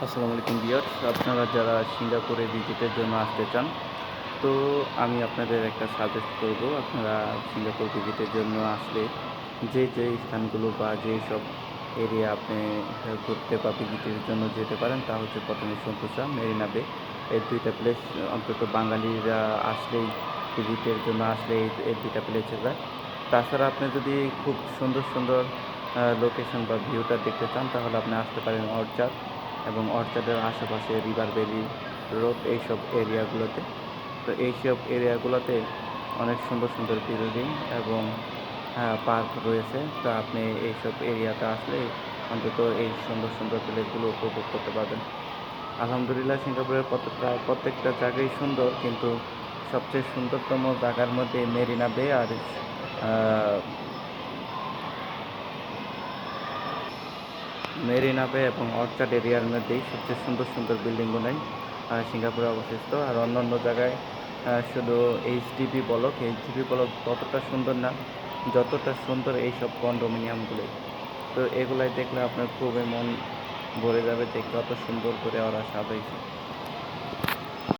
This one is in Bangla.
আসসালামু আলাইকুম ভিউয়ার্স, আপনারা যারা সিঙ্গাপুরে ভিজিটের জন্য আসতে চান, তো আমি আপনাদের একটা সাজেস্ট করব। আপনারা সিঙ্গাপুর ভিজিটের জন্য আসলে যে স্থানগুলো বা যেসব এরিয়া আপনি ঘুরতে বা ভিজিটের জন্য যেতে পারেন তা হচ্ছে ১ম এ সন্তুসা, মেরিনা বে। এই ২ টা প্লেস অন্তত বাঙালিরা আসলেই ভিজিটের জন্য আসলে এই ২ টা প্লেসে যায়। তাছাড়া আপনি যদি খুব সুন্দর লোকেশন বা ভিউটা দেখতে চান তাহলে আপনি আসতে পারেন অর্চাড এবং অর্চাডের আশেপাশে রিভার ভ্যালি, রোড এইসব এরিয়াগুলোতে। তো এইসব এরিয়াগুলোতে অনেক সুন্দর বিল্ডিং এবং পার্ক রয়েছে। তো আপনি এইসব এরিয়াতে আসলে অন্তত এই সুন্দর প্লেসগুলো উপভোগ করতে পারবেন। আলহামদুলিল্লাহ সিঙ্গাপুরের প্রায় প্রত্যেকটা জায়গাই সুন্দর। কিন্তু সবচেয়ে সুন্দরতম জায়গার মধ্যে মেরিনা বে আর আ মেরিনা বে এবং অর্চাড এরিয়ার মধ্যেই সবচেয়ে সুন্দর বিল্ডিংগুলাই সিঙ্গাপুরে অবস্থিত। আর অন্যান্য জায়গায় শুধু এইচডিবি ব্লক, এইচডিবি ব্লক ততটা সুন্দর না, যতটা সুন্দর এইসব কন্ডোমিনিয়ামগুলোই। তো এগুলাই দেখলে আপনার খুবই মন ভরে যাবে যে কত সুন্দর করে ওরা সাজাইছে।